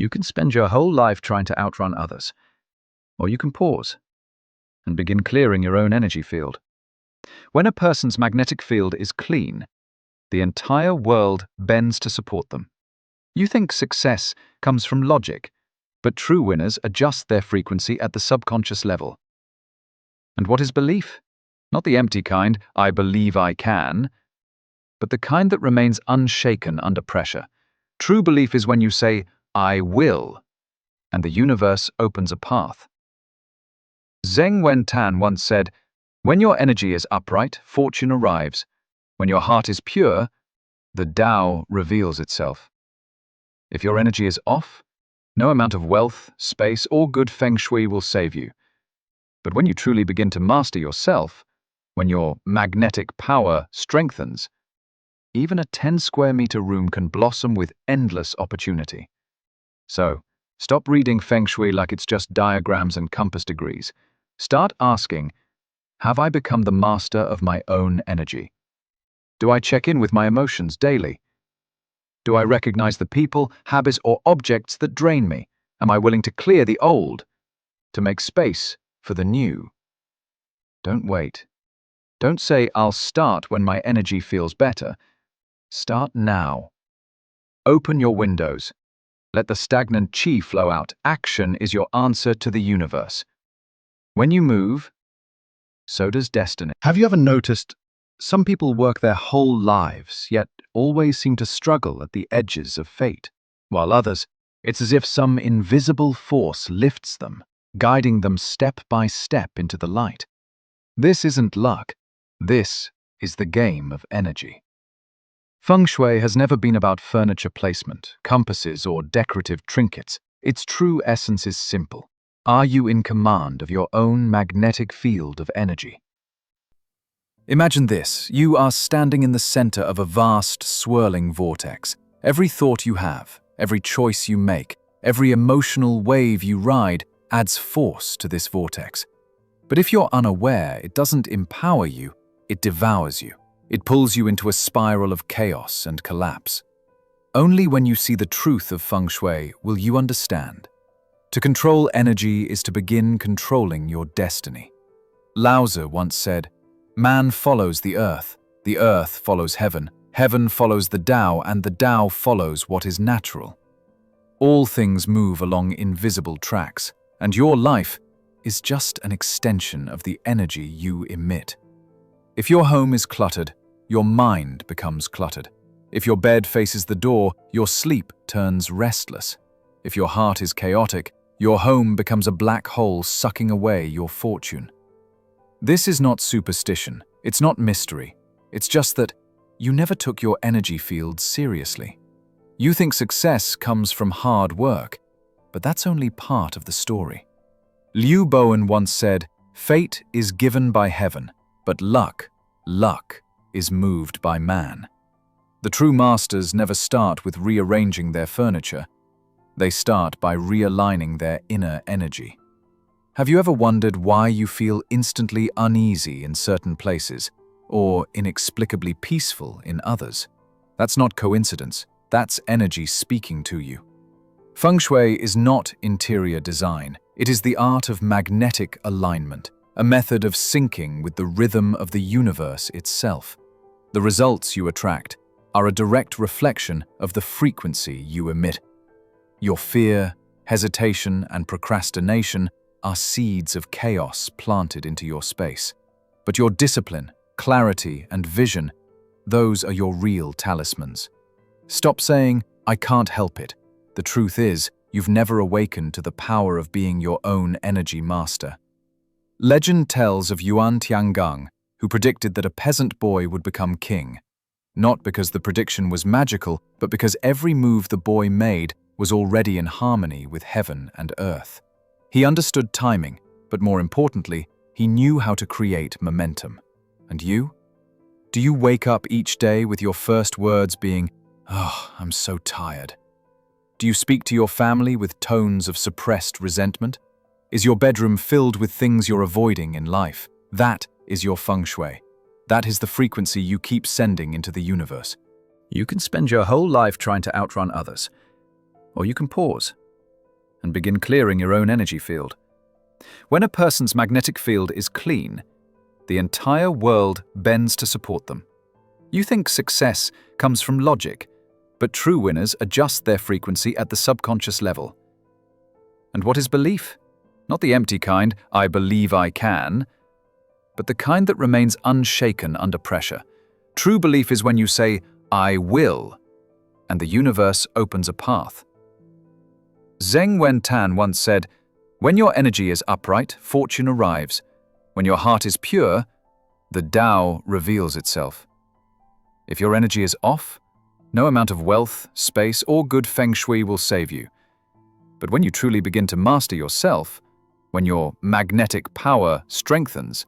You can spend your whole life trying to outrun others, or you can pause and begin clearing your own energy field. When a person's magnetic field is clean, the entire world bends to support them. You think success comes from logic, but true winners adjust their frequency at the subconscious level. And what is belief? Not the empty kind, I believe I can, but the kind that remains unshaken under pressure. True belief is when you say, I will, and the universe opens a path. Zheng Wentan once said, when your energy is upright, fortune arrives. When your heart is pure, the Tao reveals itself. If your energy is off, no amount of wealth, space, or good Feng Shui will save you. But when you truly begin to master yourself, when your magnetic power strengthens, even a 10-square-meter room can blossom with endless opportunity. So, stop reading Feng Shui like it's just diagrams and compass degrees. Start asking, have I become the master of my own energy? Do I check in with my emotions daily? Do I recognize the people, habits, or objects that drain me? Am I willing to clear the old, to make space for the new? Don't wait. Don't say, I'll start when my energy feels better. Start now. Open your windows. Let the stagnant chi flow out. Action is your answer to the universe. When you move, so does destiny. Have you ever noticed some people work their whole lives, yet always seem to struggle at the edges of fate, while others, it's as if some invisible force lifts them, guiding them step by step into the light. This isn't luck. This is the game of energy. Feng Shui has never been about furniture placement, compasses, or decorative trinkets. Its true essence is simple. Are you in command of your own magnetic field of energy? Imagine this. You are standing in the center of a vast, swirling vortex. Every thought you have, every choice you make, every emotional wave you ride adds force to this vortex. But if you're unaware, it doesn't empower you, it devours you. It pulls you into a spiral of chaos and collapse. Only when you see the truth of Feng Shui will you understand. To control energy is to begin controlling your destiny. Lao Tzu once said, man follows the earth follows heaven follows the Tao, and the Tao follows what is natural. All things move along invisible tracks, and your life is just an extension of the energy you emit. If your home is cluttered, your mind becomes cluttered. If your bed faces the door, your sleep turns restless. If your heart is chaotic, your home becomes a black hole sucking away your fortune. This is not superstition, it's not mystery. It's just that you never took your energy field seriously. You think success comes from hard work, but that's only part of the story. Liu Bowen once said, fate is given by heaven, but luck is moved by man. The true masters never start with rearranging their furniture. They start by realigning their inner energy. Have you ever wondered why you feel instantly uneasy in certain places, or inexplicably peaceful in others? That's not coincidence, that's energy speaking to you. Feng Shui is not interior design, it is the art of magnetic alignment, a method of syncing with the rhythm of the universe itself. The results you attract are a direct reflection of the frequency you emit. Your fear, hesitation, and procrastination are seeds of chaos planted into your space. But your discipline, clarity, and vision, those are your real talismans. Stop saying, I can't help it. The truth is, you've never awakened to the power of being your own energy master. Legend tells of Yuan Tiangang, who predicted that a peasant boy would become king. Not because the prediction was magical, but because every move the boy made was already in harmony with heaven and earth. He understood timing, but more importantly, he knew how to create momentum. And you? Do you wake up each day with your first words being, "Oh, I'm so tired"? Do you speak to your family with tones of suppressed resentment? Is your bedroom filled with things you're avoiding in life? That is your Feng Shui. That is the frequency you keep sending into the universe. You can spend your whole life trying to outrun others, or you can pause and begin clearing your own energy field. When a person's magnetic field is clean, the entire world bends to support them. You think success comes from logic, but true winners adjust their frequency at the subconscious level. And what is belief? Not the empty kind, I believe I can, but the kind that remains unshaken under pressure. True belief is when you say, I will, and the universe opens a path. Zheng Wentan once said, when your energy is upright, fortune arrives. When your heart is pure, the Tao reveals itself. If your energy is off, no amount of wealth, space, or good Feng Shui will save you. But when you truly begin to master yourself, when your magnetic power strengthens,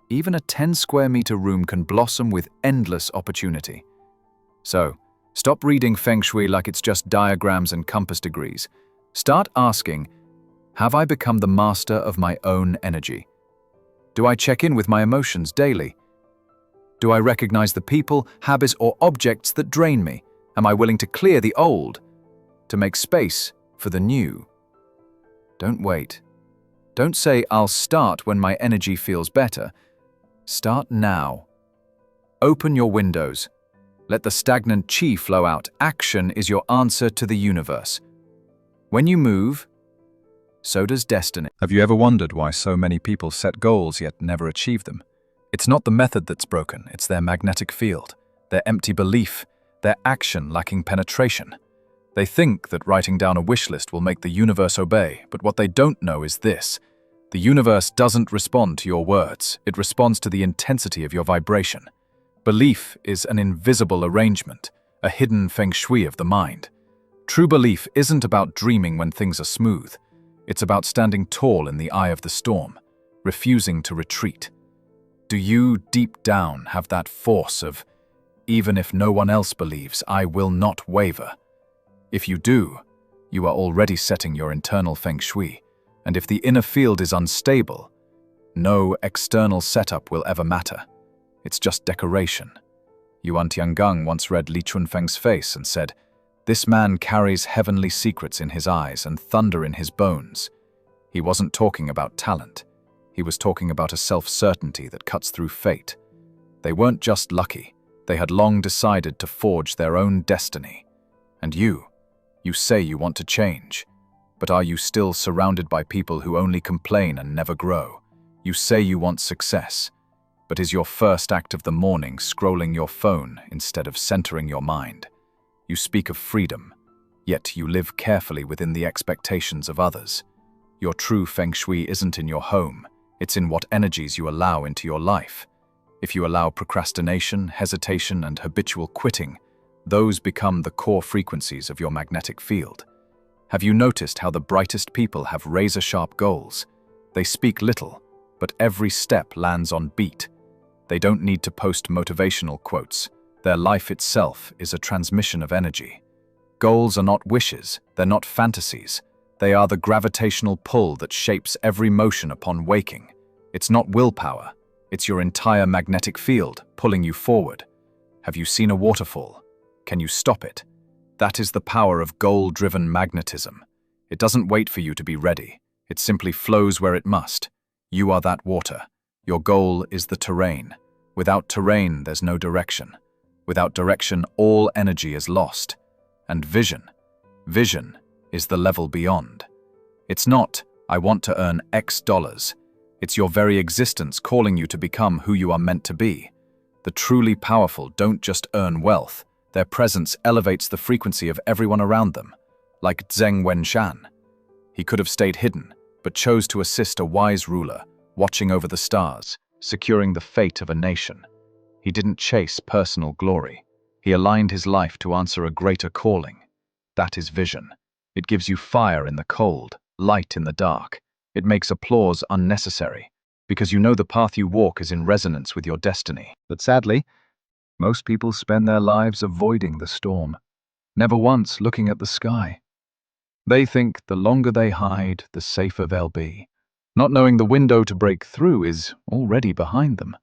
even a 10-square-meter room can blossom with endless opportunity. So, stop reading Feng Shui like it's just diagrams and compass degrees. Start asking, have I become the master of my own energy? Do I check in with my emotions daily? Do I recognize the people, habits, or objects that drain me? Am I willing to clear the old, to make space for the new? Don't wait. Don't say, I'll start when my energy feels better. Start now. Open your windows. Let the stagnant qi flow out. Action is your answer to the universe. When you move, so does destiny. Have you ever wondered why so many people set goals yet never achieve them? It's not the method that's broken, it's their magnetic field, their empty belief, their action lacking penetration. They think that writing down a wish list will make the universe obey, but what they don't know is this. The universe doesn't respond to your words, it responds to the intensity of your vibration. Belief is an invisible arrangement, a hidden Feng Shui of the mind. True belief isn't about dreaming when things are smooth. It's about standing tall in the eye of the storm, refusing to retreat. Do you, deep down, have that force of, even if no one else believes, I will not waver? If you do, you are already setting your internal Feng Shui, and if the inner field is unstable, no external setup will ever matter. It's just decoration. Yuan Tiangang once read Li Chunfeng's face and said, this man carries heavenly secrets in his eyes and thunder in his bones. He wasn't talking about talent. He was talking about a self-certainty that cuts through fate. They weren't just lucky. They had long decided to forge their own destiny. And you say you want to change. But are you still surrounded by people who only complain and never grow? You say you want success. But is your first act of the morning scrolling your phone instead of centering your mind? You speak of freedom, yet you live carefully within the expectations of others. Your true Feng Shui isn't in your home, it's in what energies you allow into your life. If you allow procrastination, hesitation, and habitual quitting, those become the core frequencies of your magnetic field. Have you noticed how the brightest people have razor-sharp goals? They speak little, but every step lands on beat. They don't need to post motivational quotes. Their life itself is a transmission of energy. Goals are not wishes, they're not fantasies. They are the gravitational pull that shapes every motion upon waking. It's not willpower, it's your entire magnetic field pulling you forward. Have you seen a waterfall? Can you stop it? That is the power of goal-driven magnetism. It doesn't wait for you to be ready. It simply flows where it must. You are that water. Your goal is the terrain. Without terrain, there's no direction. Without direction, all energy is lost. And vision is the level beyond. It's not, I want to earn X dollars. It's your very existence calling you to become who you are meant to be. The truly powerful don't just earn wealth. Their presence elevates the frequency of everyone around them. Like Zheng Wenshan. He could have stayed hidden, but chose to assist a wise ruler, watching over the stars, securing the fate of a nation. He didn't chase personal glory. He aligned his life to answer a greater calling. That is vision. It gives you fire in the cold, light in the dark. It makes applause unnecessary, because you know the path you walk is in resonance with your destiny. But sadly, most people spend their lives avoiding the storm, never once looking at the sky. They think the longer they hide, the safer they'll be, not knowing the window to break through is already behind them.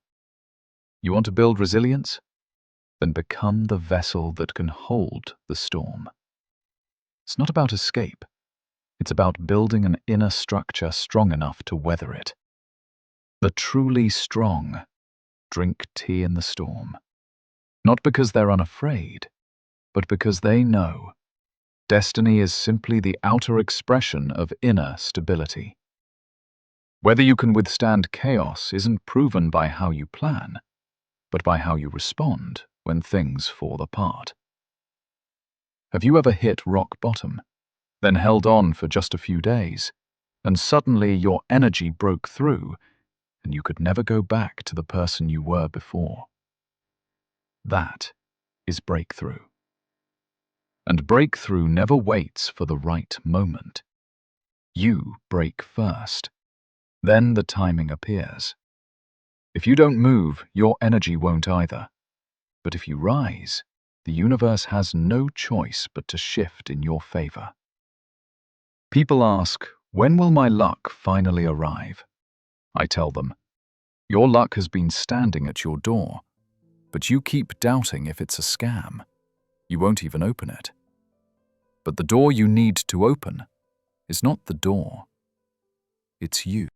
You want to build resilience? Then become the vessel that can hold the storm. It's not about escape. It's about building an inner structure strong enough to weather it. The truly strong drink tea in the storm, not because they're unafraid, but because they know destiny is simply the outer expression of inner stability. Whether you can withstand chaos isn't proven by how you plan, but by how you respond when things fall apart. Have you ever hit rock bottom, then held on for just a few days, and suddenly your energy broke through and you could never go back to the person you were before? That is breakthrough. And breakthrough never waits for the right moment. You break first. Then the timing appears. If you don't move, your energy won't either. But if you rise, the universe has no choice but to shift in your favor. People ask, when will my luck finally arrive? I tell them, your luck has been standing at your door, but you keep doubting if it's a scam. You won't even open it. But the door you need to open is not the door. It's you.